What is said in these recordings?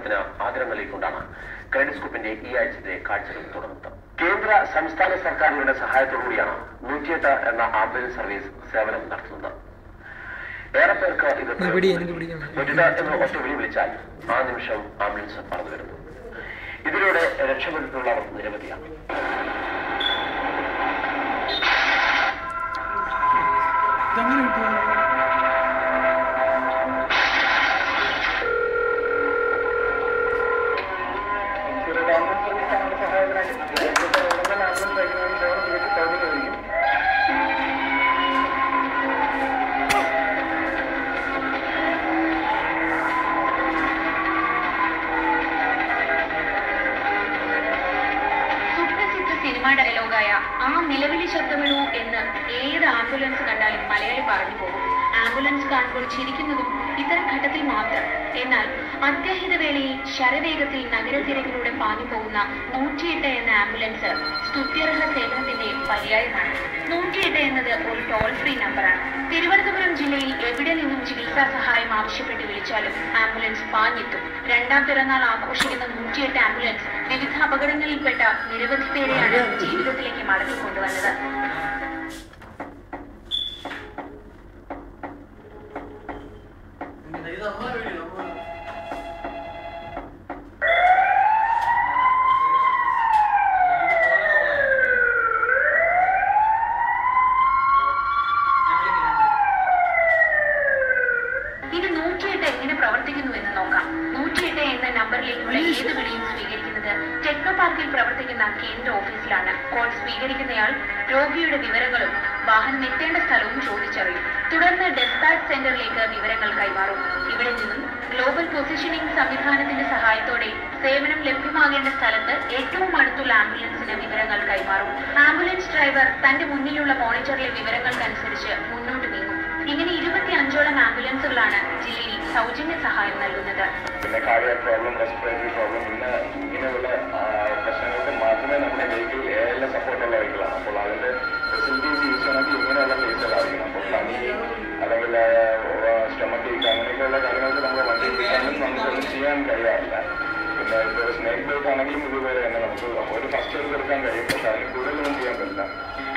സമൂഹത്തിന് ആദരം നൽകിക്കൊണ്ടാണ് കൈഡസ്കോപ്പിന്റെ ഈ ആഴ്ചത്തെ കാഴ്ചകൾ തുടങ്ങുന്നത്. കേന്ദ്ര സംസ്ഥാന സർക്കാരുകളുടെ സഹായത്തോടുകൂടിയാണ് 108 എന്ന ആംബുലൻസ് സർവീസ് സേവനം നടത്തുന്നത്. ഏറെ പേർക്ക് ഇത് 108 എന്ന് ഒറ്റ വിളി വിളിച്ചാൽ ആ നിമിഷം ആംബുലൻസ് പറന്നു വരുന്നു. ഇതിലൂടെ രക്ഷപ്പെട്ടിട്ടുള്ളവർ നിരവധിയാണ്. ഡയലോഗായ ആ നിലവിളി ശബ്ദമിടൂ എന്ന് ഏത് ആംബുലൻസ് കണ്ടാലും മലയാളി പറഞ്ഞു പോകും. ആംബുലൻസ് കാണുമ്പോൾ ചിരിക്കുന്നതും ഇത്തരം ഘട്ടത്തിൽ മാത്രം. എന്നാൽ അത്യാഹിത വേളയിൽ ശരവേഗത്തിൽ നഗരത്തിരക്കിലൂടെ പാഞ്ഞു പോകുന്ന 108 എന്ന ആംബുലൻസ് സ്തുത്യർഹ സേവനത്തിന്റെ പര്യായമാണ്. 108 എന്നത് ഒരു ടോൾ ഫ്രീ നമ്പറാണ്. തിരുവനന്തപുരം ജില്ലയിൽ എവിടെ നിന്നും ചികിത്സാ സഹായം ആവശ്യപ്പെട്ട് വിളിച്ചാലും ആംബുലൻസ് പാഞ്ഞെത്തും. രണ്ടാം പിറന്നാൾ ആഘോഷിക്കുന്ന 108 ആംബുലൻസ് വിവിധ അപകടങ്ങളിൽപ്പെട്ട നിരവധി പേരെയാണ് ജീവിതത്തിലേക്ക് മടക്കിക്കൊണ്ടുവന്നത്. ഇത് 108 എങ്ങനെ പ്രവർത്തിക്കുന്നു എന്ന് നോക്കാം. 108 എന്ന നമ്പറിലേക്കുള്ള ഏത് വിളിയും സ്വീകരിക്കുന്നത് ടെക്നോ പാർക്കിൽ പ്രവർത്തിക്കുന്ന കേന്ദ്ര ഓഫീസിലാണ്. കോൾ സ്വീകരിക്കുന്നയാൾ രോഗിയുടെ വിവരങ്ങളും വാഹനം എത്തേണ്ട സ്ഥലവും ചോദിച്ചറിയും. തുടർന്ന് ഡെസ്പാച്ച് സെന്ററിലേക്ക് വിവരങ്ങൾ കൈമാറും. ഇവിടെ നിന്നും ഗ്ലോബൽ പൊസിഷനിംഗ് സംവിധാനത്തിന്റെ സഹായത്തോടെ സേവനം ലഭ്യമാകേണ്ട സ്ഥലത്ത് ഏറ്റവും അടുത്തുള്ള ആംബുലൻസിന് വിവരങ്ങൾ കൈമാറും. ആംബുലൻസ് ഡ്രൈവർ തന്റെ മുന്നിലുള്ള മോണിറ്ററിലെ വിവരങ്ങൾക്കനുസരിച്ച് മുന്നോട്ട് നീങ്ങും. ഇങ്ങനെ 25ഓളം ആംബുലൻസുകളാണ് ജില്ലയിൽ സൗജന്യ സഹായം നൽകുന്നത്. പിന്നെ കാർഡിയാക് പ്രോബ്ലം, റെസ്പിറേറ്ററി പ്രോബ്ലം, ഇങ്ങനെയുള്ള പ്രശ്നങ്ങൾക്ക് മാത്രമേ നമ്മുടെ വെഹിക്കിൾ എല്ലാം സപ്പോർട്ടുള്ള വെഹിക്കിളാണ്. അപ്പോൾ അതിന്റെ ഫെസിലിറ്റീസ് യൂസ് ചെയ്യണമെങ്കിൽ ഇങ്ങനെയുള്ള കേസുകളായിരിക്കണം. അപ്പോൾ പനി അല്ലെങ്കിൽ സ്റ്റൊമക്ക് ഏക്ക് അങ്ങനെയൊക്കെയുള്ള കാര്യങ്ങൾക്ക് നമ്മുടെ വണ്ടി യൂസ് നമുക്കൊന്നും ചെയ്യാൻ കഴിയാറില്ല. പിന്നെ ഇപ്പോൾ സ്നേക്ക് ബൈറ്റ് ആണെങ്കിലും ഇതുപോലെ തന്നെ നമുക്ക് ഒരു ഫസ്റ്റ് എയ്ഡ് എടുക്കാൻ കഴിയും. പക്ഷെ അതിന് കൂടുതലൊന്നും ചെയ്യാൻ പറ്റില്ല.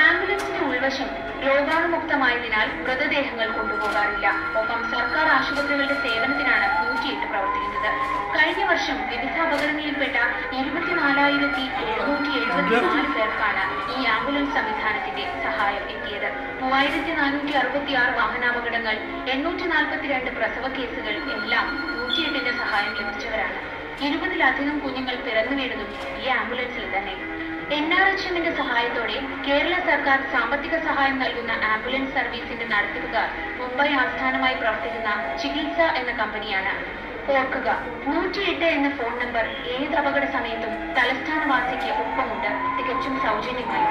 ആംബുലൻസിന്റെ ഉൾവശം രോഗാണുമുക്തമായതിനാൽ മൃതദേഹങ്ങൾ കൊണ്ടുപോകാറില്ല. ഒപ്പം സർക്കാർ ആശുപത്രികളുടെ സേവനത്തിനാണ് 108 പ്രവർത്തിക്കുന്നത്. കഴിഞ്ഞ വർഷം വിവിധ അപകടങ്ങളിൽപ്പെട്ട 24,774 പേർക്കാണ് ഈ ആംബുലൻസ് സംവിധാനത്തിന്റെ സഹായം എത്തിയത്. 3466 വാഹനാപകടങ്ങൾ, 842 പ്രസവ കേസുകൾ എല്ലാം 108ന്റെ സഹായം ലഭിച്ചവരാണ്. 20ലധികം കുഞ്ഞുങ്ങൾ പിറന്നു വീഴുന്നതും ഈ ആംബുലൻസിൽ തന്നെ. NRHMന്റെ സഹായത്തോടെ കേരള സർക്കാർ സാമ്പത്തിക സഹായം നൽകുന്ന ആംബുലൻസ് സർവീസിന്റെ നടത്തിപ്പുകാർ മുംബൈ ആസ്ഥാനമായി പ്രവർത്തിക്കുന്ന ചികിത്സ എന്ന കമ്പനിയാണ്. ഓർക്കുക, 108 എന്ന ഫോൺ നമ്പർ ഏത് അപകട സമയത്തും തലസ്ഥാനവാസിക്ക് ഒപ്പമുണ്ട്, തികച്ചും സൗജന്യമായി.